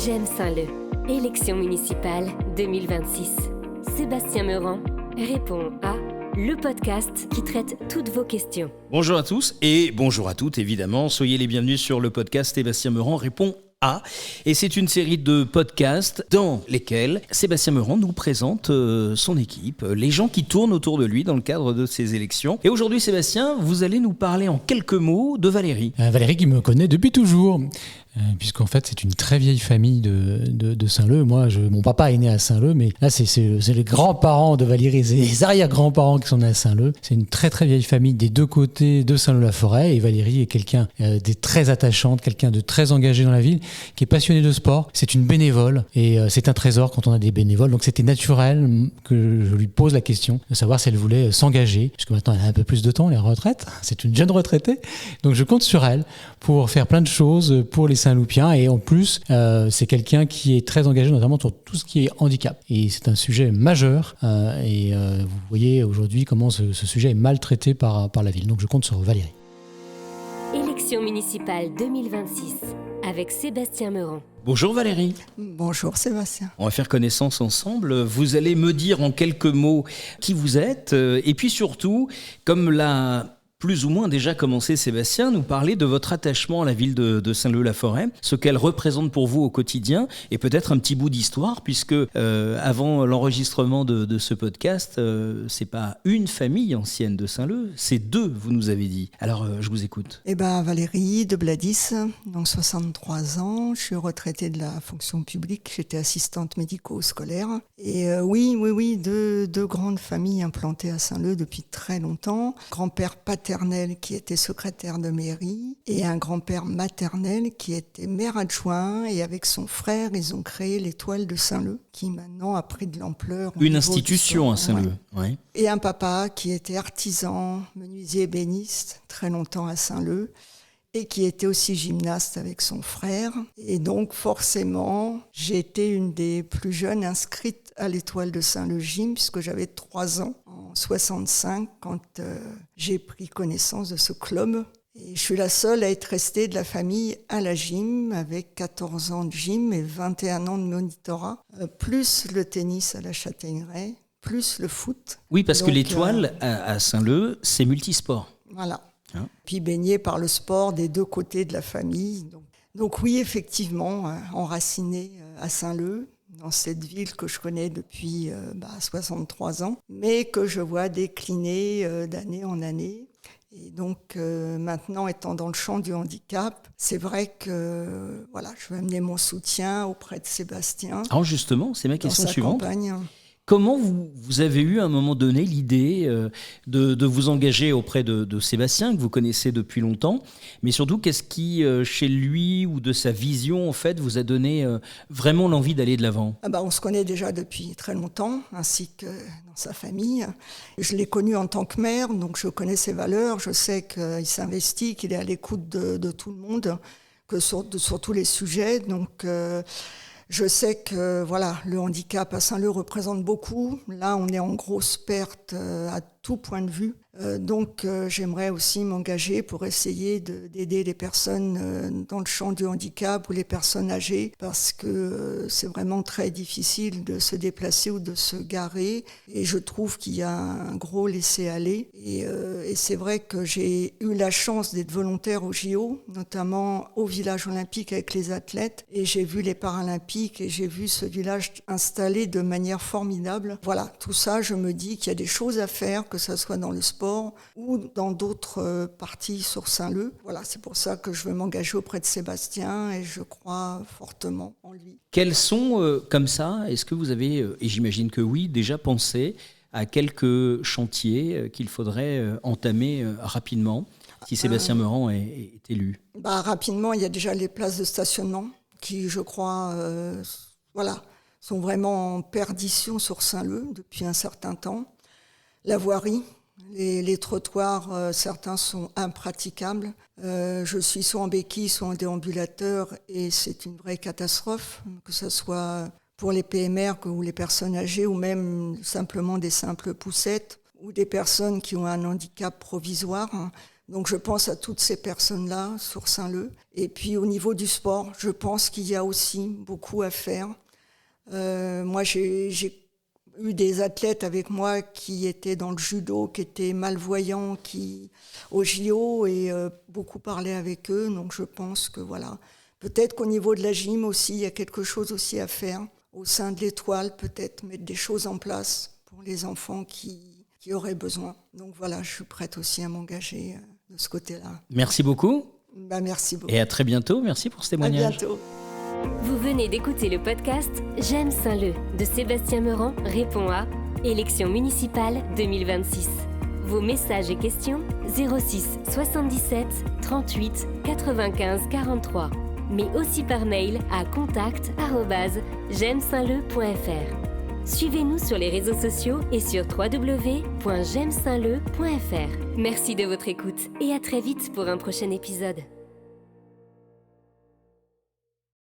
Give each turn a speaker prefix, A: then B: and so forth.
A: J'aime Saint-Leu. Élection municipale 2026. Sébastien Meurant répond à le podcast qui traite toutes vos questions.
B: Bonjour à tous et bonjour à toutes évidemment. Soyez les bienvenus sur le podcast Sébastien Meurant répond à. Et c'est une série de podcasts dans lesquels Sébastien Meurant nous présente son équipe, les gens qui tournent autour de lui dans le cadre de ces élections. Et aujourd'hui Sébastien, vous allez nous parler en quelques mots de Valérie.
C: Valérie qui me connaît depuis toujours. Puisqu'en fait c'est une très vieille famille de Saint-Leu. Moi, mon papa est né à Saint-Leu, mais là c'est les grands-parents de Valérie, les arrière-grands-parents qui sont nés à Saint-Leu. C'est une très très vieille famille des deux côtés de Saint-Leu-la-Forêt, et Valérie est quelqu'un de très attachante, quelqu'un de très engagé dans la ville, qui est passionné de sport. C'est une bénévole, et c'est un trésor quand on a des bénévoles, donc c'était naturel que je lui pose la question de savoir si elle voulait s'engager, puisque maintenant elle a un peu plus de temps, les retraites, c'est une jeune retraitée, donc je compte sur elle pour faire plein de choses pour les Saint-Loupiens, et en plus c'est quelqu'un qui est très engagé notamment sur tout ce qui est handicap, et c'est un sujet majeur, et vous voyez aujourd'hui comment ce sujet est maltraité par la ville, donc je compte sur Valérie.
A: Élection municipale 2026 avec Sébastien Meurant.
B: Bonjour Valérie.
D: Bonjour Sébastien.
B: On va faire connaissance ensemble. Vous allez me dire en quelques mots qui vous êtes, et puis surtout, comme l'a plus ou moins déjà commencé Sébastien, nous parler de votre attachement à la ville de Saint-Leu-la-Forêt, ce qu'elle représente pour vous au quotidien, et peut-être un petit bout d'histoire, puisque avant l'enregistrement de ce podcast, c'est pas une famille ancienne de Saint-Leu, c'est deux, vous nous avez dit. Alors, je vous écoute.
D: Valérie de Bladis, donc 63 ans, je suis retraitée de la fonction publique, j'étais assistante médico-scolaire. Et oui, deux grandes familles implantées à Saint-Leu depuis très longtemps. Grand-père paternel qui était secrétaire de mairie et un grand-père maternel qui était maire adjoint, et avec son frère, ils ont créé l'Étoile de Saint-Leu qui maintenant a pris de l'ampleur.
B: Une institution à Saint-Leu. Ouais.
D: Et un papa qui était artisan, menuisier ébéniste, très longtemps à Saint-Leu, et qui était aussi gymnaste avec son frère. Et donc forcément, j'ai été une des plus jeunes inscrites à l'Étoile de Saint-Leu Gym, puisque j'avais 3 ans, en 65, quand j'ai pris connaissance de ce club. Et je suis la seule à être restée de la famille à la gym, avec 14 ans de gym et 21 ans de monitorat, plus le tennis à la Châtaigneraie, plus le foot.
B: Oui, parce que l'Étoile à Saint-Leu, c'est multisport.
D: Voilà. Puis baigné par le sport des deux côtés de la famille. Donc oui, effectivement, enraciné à Saint-Leu, dans cette ville que je connais depuis 63 ans, mais que je vois décliner d'année en année. Et donc maintenant, étant dans le champ du handicap, c'est vrai que je vais amener mon soutien auprès de Sébastien.
B: Alors justement, c'est ma question suivante.
D: Campagne.
B: Comment vous avez eu à un moment donné l'idée de vous engager auprès de Sébastien, que vous connaissez depuis longtemps, mais surtout qu'est-ce qui, chez lui ou de sa vision, en fait, vous a donné vraiment l'envie d'aller de l'avant ?
D: On se connaît déjà depuis très longtemps, ainsi que dans sa famille. Je l'ai connu en tant que maire, donc je connais ses valeurs, je sais qu'il s'investit, qu'il est à l'écoute de tout le monde, que sur tous les sujets, donc... Je sais que le handicap à Saint-Leu représente beaucoup. Là, on est en grosse perte à tout point de vue. Donc, j'aimerais aussi m'engager pour essayer d'aider les personnes dans le champ du handicap ou les personnes âgées, parce que c'est vraiment très difficile de se déplacer ou de se garer. Et je trouve qu'il y a un gros laisser-aller. Et c'est vrai que j'ai eu la chance d'être volontaire au JO, notamment au village olympique avec les athlètes. Et j'ai vu les Paralympiques et j'ai vu ce village installé de manière formidable. Voilà, tout ça, je me dis qu'il y a des choses à faire, que ça soit dans le sport ou dans d'autres parties sur Saint-Leu. Voilà, c'est pour ça que je veux m'engager auprès de Sébastien et je crois fortement en lui.
B: Quels sont, comme ça, est-ce que vous avez, et j'imagine que oui, déjà pensé à quelques chantiers qu'il faudrait entamer rapidement si Sébastien Meurant est élu ?
D: Rapidement, il y a déjà les places de stationnement qui, je crois, sont vraiment en perdition sur Saint-Leu depuis un certain temps. La voirie, les trottoirs, certains sont impraticables. Je suis soit en béquille, soit en déambulateur, et c'est une vraie catastrophe, que ce soit pour les PMR ou les personnes âgées, ou même simplement des simples poussettes, ou des personnes qui ont un handicap provisoire, Donc je pense à toutes ces personnes-là sur Saint-Leu. Et puis au niveau du sport, je pense qu'il y a aussi beaucoup à faire. Moi, j'ai eu des athlètes avec moi qui étaient dans le judo, qui étaient malvoyants, qui au JO, et beaucoup parlaient avec eux. Donc je pense que voilà, peut-être qu'au niveau de la gym aussi, il y a quelque chose aussi à faire. Au sein de l'Étoile, peut-être mettre des choses en place pour les enfants qui auraient besoin. Donc voilà, je suis prête aussi à m'engager de ce côté-là.
B: Merci beaucoup.
D: Merci beaucoup.
B: Et à très bientôt. Merci pour ce témoignage.
D: À bientôt.
A: Vous venez d'écouter le podcast J'aime Saint-Leu de Sébastien Meurant répond à élection municipale 2026. Vos messages et questions 06 77 38 95 43, mais aussi par mail à contact@j'aimesaintleu.fr. Suivez-nous sur les réseaux sociaux et sur www.j'aimesaintleu.fr. Merci de votre écoute et à très vite pour un prochain épisode.